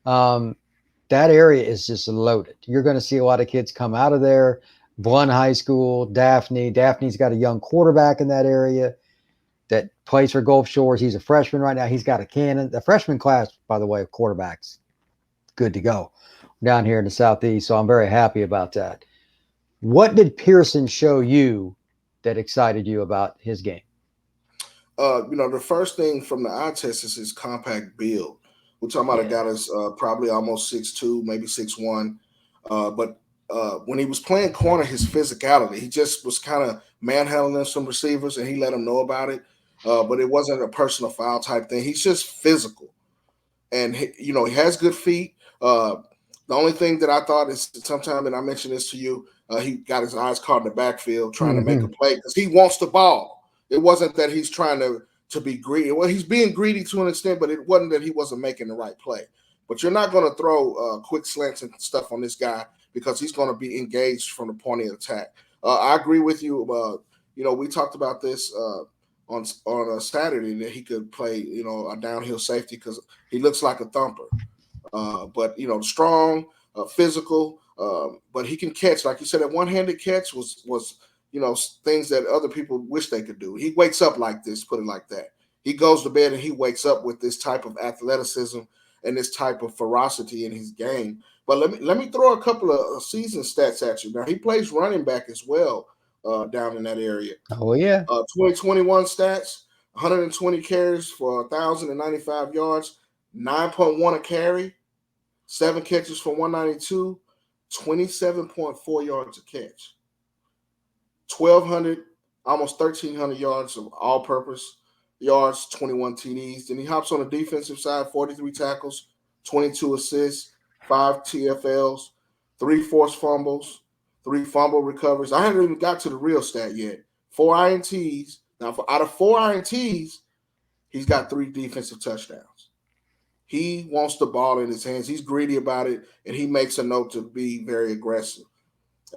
That area is just loaded. You're going to see a lot of kids come out of there. Blunt High School, Daphne. Daphne's got a young quarterback in that area that plays for Gulf Shores. He's a freshman right now. He's got a cannon. The freshman class, by the way, of quarterbacks, good to go down here in the Southeast. So I'm very happy about that. What did Pearson show you that excited you about his game? The first thing from the eye test is his compact build. We're talking about a guy that's probably almost 6'2", maybe 6'1". But when he was playing corner, his physicality, he just was kind of manhandling some receivers, and he let them know about it. But it wasn't a personal foul type thing. He's just physical. And, he has good feet. The only thing that I thought is sometime, and I mentioned this to you, he got his eyes caught in the backfield trying to make a play because he wants the ball. It wasn't that he's trying to be greedy. Well, he's being greedy to an extent, but it wasn't that he wasn't making the right play. But you're not going to throw quick slants and stuff on this guy because he's going to be engaged from the point of attack. I agree with you. We talked about this on a Saturday that he could play, a downhill safety because he looks like a thumper. But strong, physical, but he can catch. Like you said, that one-handed catch was things that other people wish they could do. He wakes up like this, put it like that. He goes to bed and he wakes up with this type of athleticism and this type of ferocity in his game. But let me throw a couple of season stats at you. Now, he plays running back as well down in that area. Oh, yeah. 2021 stats, 120 carries for 1,095 yards, 9.1 a carry, 7 catches for 192, 27.4 yards a catch, 1,200, almost 1,300 yards of all-purpose yards, 21 TDs. Then he hops on the defensive side, 43 tackles, 22 assists, 5 TFLs, 3 forced fumbles, 3 fumble recovers. I haven't even got to the real stat yet. 4 INTs. Now, out of 4 INTs, he's got 3 defensive touchdowns. He wants the ball in his hands. He's greedy about it, and he makes a note to be very aggressive.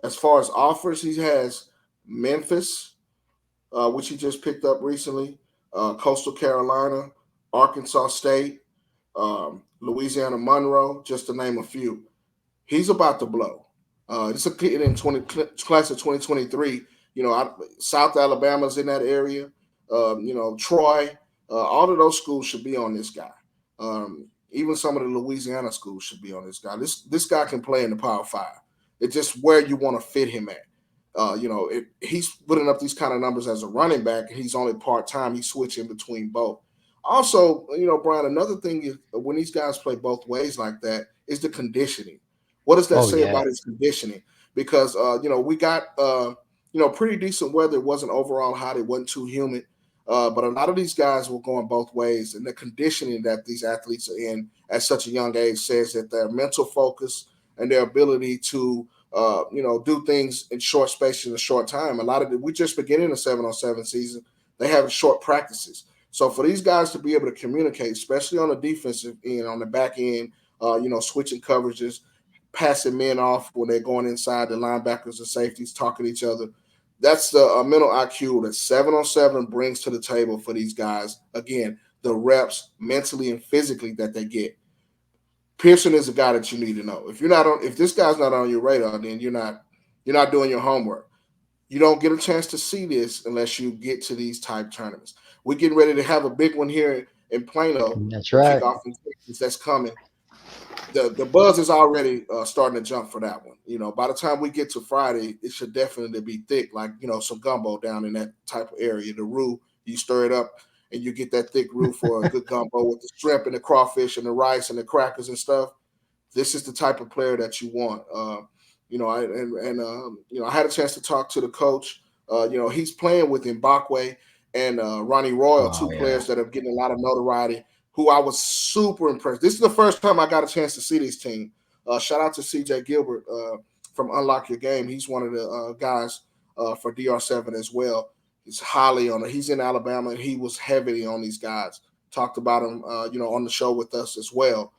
As far as offers, he has Memphis, which he just picked up recently, Coastal Carolina, Arkansas State, Louisiana Monroe, just to name a few. He's about to blow. This is a kid in class of 2023. South Alabama's in that area. Troy. All of those schools should be on this guy. Even some of the Louisiana schools should be on this guy. This guy can play in the Power Five. It's just where you want to fit him at. He's putting up these kind of numbers as a running back, and he's only part time. He's switching between both. Also, Brian, another thing is when these guys play both ways like that is the conditioning. What does that say about his conditioning? Because we got pretty decent weather. It wasn't overall hot. It wasn't too humid. But a lot of these guys were going both ways, and the conditioning that these athletes are in at such a young age says that their mental focus and their ability to do things in short space in a short time. We just beginning the 7-on-7 season. They have short practices. So for these guys to be able to communicate, especially on the defensive end, on the back end, switching coverages, passing men off when they're going inside, the linebackers and safeties talking to each other. That's the mental IQ that 7-on-7 brings to the table for these guys. Again, the reps mentally and physically that they get. Pearson is a guy that you need to know. If this guy's not on your radar, then you're not doing your homework. You don't get a chance to see this unless you get to these type tournaments. We're getting ready to have a big one here in Plano. That's right. Kickoff in Texas that's coming. The buzz is already starting to jump for that one. By the time we get to Friday, it should definitely be thick, like some gumbo down in that type of area. The roux, you stir it up, and you get that thick roux for a good gumbo with the shrimp and the crawfish and the rice and the crackers and stuff. This is the type of player that you want. I had a chance to talk to the coach. He's playing with Mbakwe and Ronnie Royal, two players that are getting a lot of notoriety, who I was super impressed. This is the first time I got a chance to see this team. Shout out to CJ Gilbert from Unlock Your Game. He's one of the guys for DR7 as well. He's highly on it. He's in Alabama, and he was heavily on these guys. Talked about him, on the show with us as well.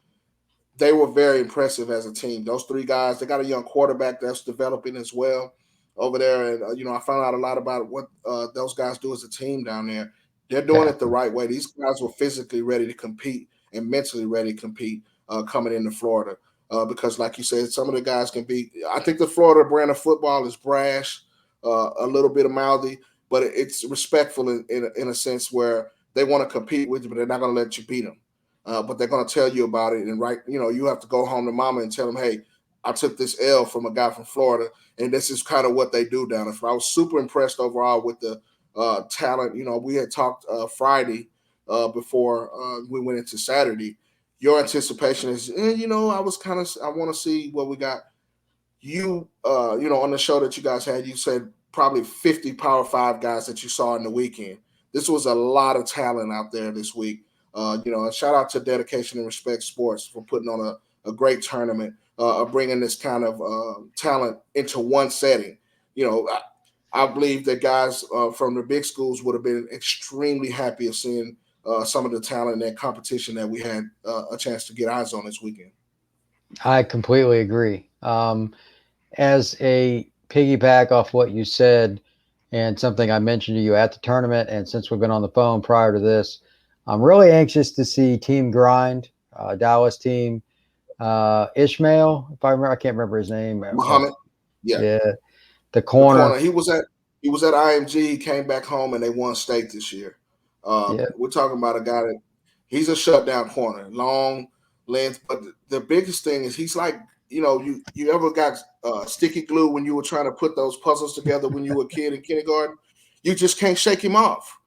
They were very impressive as a team. Those three guys, they got a young quarterback that's developing as well over there. And, I found out a lot about what those guys do as a team down there. They're doing it the right way. These guys were physically ready to compete and mentally ready to compete coming into Florida. Because, like you said, some of the guys can be – I think the Florida brand of football is brash, a little bit of mouthy, but it's respectful in a sense where they want to compete with you, but they're not going to let you beat them. But they're going to tell you about it. And, you have to go home to mama and tell them, hey, I took this L from a guy from Florida, and this is kind of what they do down there. I was super impressed overall with the talent. We had talked Friday before we went into Saturday. Your anticipation is, I want to see what we got. On the show that you guys had, you said probably 50 Power 5 guys that you saw in the weekend. This was a lot of talent out there this week. And shout out to Dedication and Respect Sports for putting on a great tournament, bringing this kind of talent into one setting. I believe that guys from the big schools would have been extremely happy of seeing some of the talent and competition that we had a chance to get eyes on this weekend. I completely agree. As a piggyback off what you said and something I mentioned to you at the tournament, and since we've been on the phone prior to this, I'm really anxious to see Team Grind, Dallas team, Ishmael, if I remember, I can't remember his name. Muhammad. Yeah. The corner. He was at IMG. He came back home and they won state this year. We're talking about a guy that he's a shutdown corner, long length. But the biggest thing is he's like, you ever got sticky glue when you were trying to put those puzzles together when you were a kid in kindergarten? You just can't shake him off.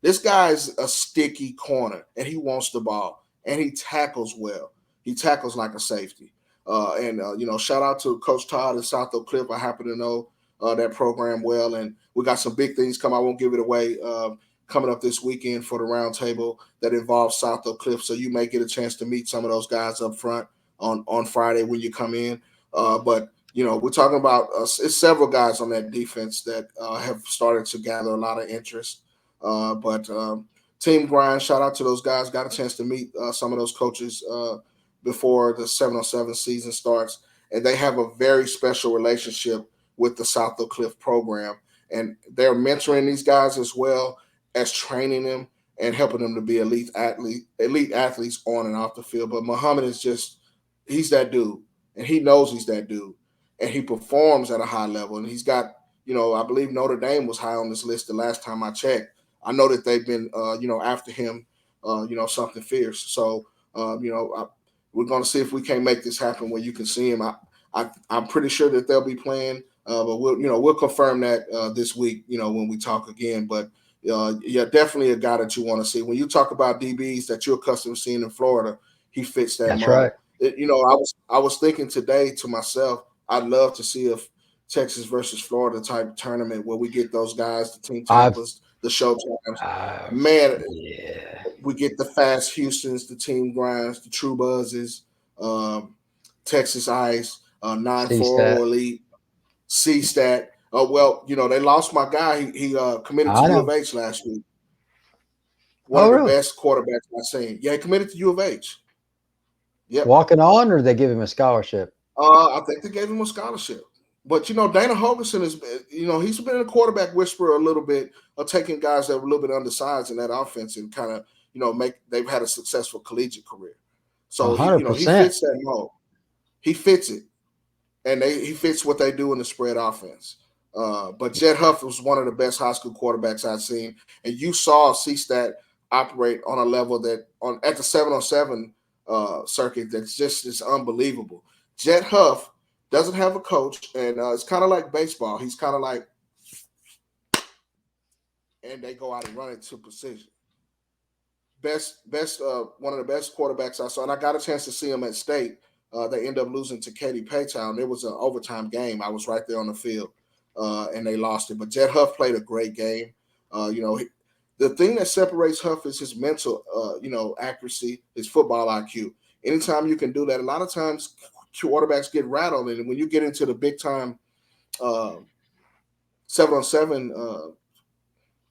This guy's a sticky corner, and he wants the ball, and he tackles well. He tackles like a safety. Shout out to Coach Todd at South Oak Cliff. I happen to know that program well, and we got some big things coming. I won't give it away coming up this weekend for the roundtable that involves South Oak Cliff. So you may get a chance to meet some of those guys up front on Friday when you come in. But we're talking about it's several guys on that defense that have started to gather a lot of interest. But Team Grind, shout out to those guys. Got a chance to meet some of those coaches before the 7-on-7 season starts, and they have a very special relationship with the South Oak Cliff program. and they're mentoring these guys as well as training them and helping them to be elite athletes on and off the field. But Muhammad is he's that dude, and he knows he's that dude, and he performs at a high level. And he's got, I believe Notre Dame was high on this list the last time I checked. I know that they've been, after him, something fierce. So, we're going to see if we can make this happen where you can see him. I'm pretty sure that they'll be playing, but we'll confirm that this week, when we talk again. But yeah, definitely a guy that you want to see. When you talk about DBs that you're accustomed to seeing in Florida, he fits that That's mold. right. I was thinking today to myself, I'd love to see a Texas versus Florida type tournament where we get those guys, the Team Tampas, the Showtimes. Man, yeah. we get the fast Houstons, the Team Grinds, the True Buzzes, Texas Ice, 940 Elite, C-Stat. Well, they lost my guy. He committed to U of H last week. One of the best quarterbacks I've seen. Yeah, he committed to U of H. Yep. Walking on, or they give him a scholarship? I think they gave him a scholarship. But, Dana Holgerson is, he's been a quarterback whisperer a little bit of taking guys that were a little bit undersized in that offense and kind of, they've had a successful collegiate career. So, he fits that mold. He fits it. And he fits what they do in the spread offense. But Jet Huff was one of the best high school quarterbacks I've seen. And you saw C-Stat operate on a level that at the 7-on-7 circuit that's just unbelievable. Jet Huff doesn't have a coach, and it's kind of like baseball. He's kind of like, and they go out and run it to precision. One of the best quarterbacks I saw, and I got a chance to see him at state. They end up losing to Katy Paytown. It was an overtime game. I was right there on the field, and they lost it. But Jet Huff played a great game. The thing that separates Huff is his mental, accuracy, his football IQ. Anytime you can do that, a lot of times quarterbacks get rattled, and when you get into the big time 7-on-7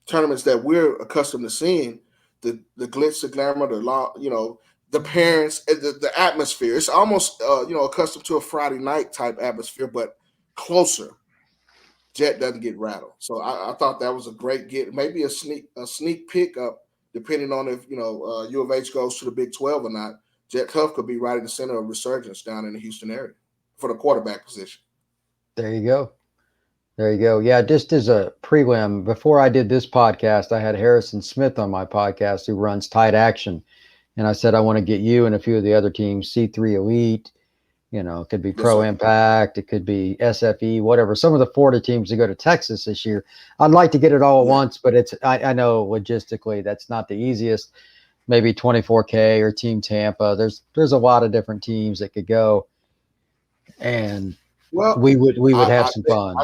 tournaments that we're accustomed to seeing, the glitz, the glamour, the parents, the atmosphere. It's almost accustomed to a Friday night type atmosphere, but closer. Jet doesn't get rattled, so I thought that was a great get. Maybe a sneak pickup, depending on if U of H goes to the Big 12 or not. Jet Huff could be right in the center of resurgence down in the Houston area for the quarterback position. There you go. Yeah, just as a prelim, before I did this podcast, I had Harrison Smith on my podcast who runs Tight Action. And I said, I want to get you and a few of the other teams, C3 Elite, it could be Pro Impact, it could be SFE, whatever. Some of the Florida teams that go to Texas this year, I'd like to get it all at once, but I know logistically that's not the easiest. Maybe 24K or Team Tampa. There's a lot of different teams that could go, and we would have some fun.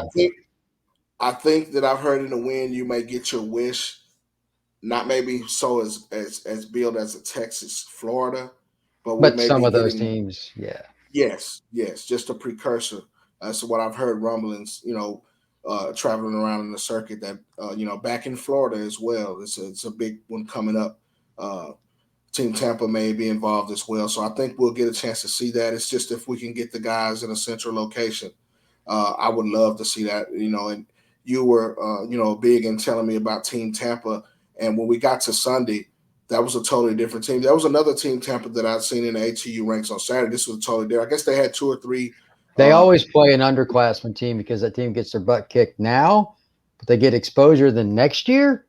I think that I've heard in the wind you may get your wish, not maybe so as billed as a Texas, Florida, but some of those teams, yeah. Yes, just a precursor. That's what I've heard rumblings, traveling around in the circuit that, back in Florida as well. It's a big one coming up. Team Tampa may be involved as well. So I think we'll get a chance to see that. It's just if we can get the guys in a central location, I would love to see that, and you were, big in telling me about Team Tampa. And when we got to Sunday, that was a totally different team. There was another Team Tampa that I'd seen in the ATU ranks on Saturday. This was totally different. I guess they had 2 or 3. They always play an underclassmen team because that team gets their butt kicked now, but they get exposure the next year.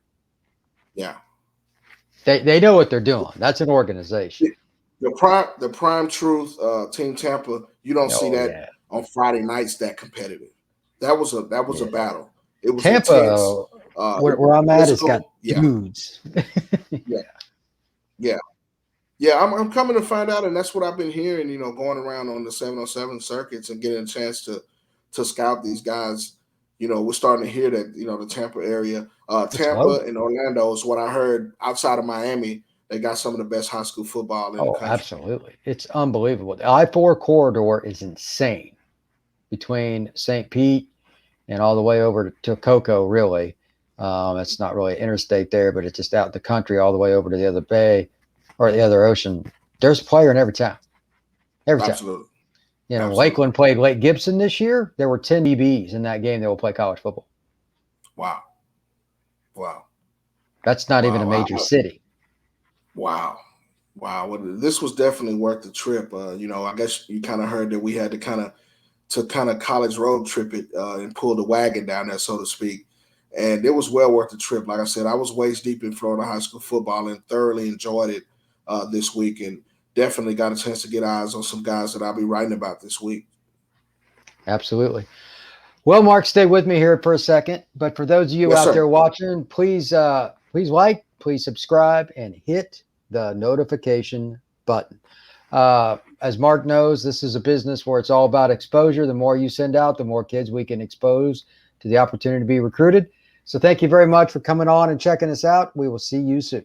Yeah. They know what they're doing. That's an organization. The prime truth, Team Tampa, you don't see that on Friday nights that competitive. That was a battle. It was Tampa, intense. Where I'm at, it's got dudes. Yeah, I'm coming to find out, and that's what I've been hearing, going around on the 7-on-7 circuits and getting a chance to scout these guys. We're starting to hear that, the Tampa area, Tampa and Orlando is what I heard outside of Miami. They got some of the best high school football in the country. Absolutely. It's unbelievable. The I-4 corridor is insane between St. Pete and all the way over to Cocoa, really. It's not really interstate there, but it's just out in the country all the way over to the other bay or the other ocean. There's a player in every town. Every town. Absolutely. Lakeland played Lake Gibson this year. There were 10 DBs in that game that will play college football. Wow. Wow. That's not even a major city. Wow. Wow. Well, this was definitely worth the trip. I guess you kind of heard that we had to kind of college road trip it and pull the wagon down there, so to speak. And it was well worth the trip. Like I said, I was waist deep in Florida high school football and thoroughly enjoyed it this week, and definitely got a chance to get eyes on some guys that I'll be writing about this week. Absolutely. Well, Mark, stay with me here for a second. But for those of you out there watching, please like, please subscribe, and hit the notification button. As Mark knows, this is a business where it's all about exposure. The more you send out, the more kids we can expose to the opportunity to be recruited. So thank you very much for coming on and checking us out. We will see you soon.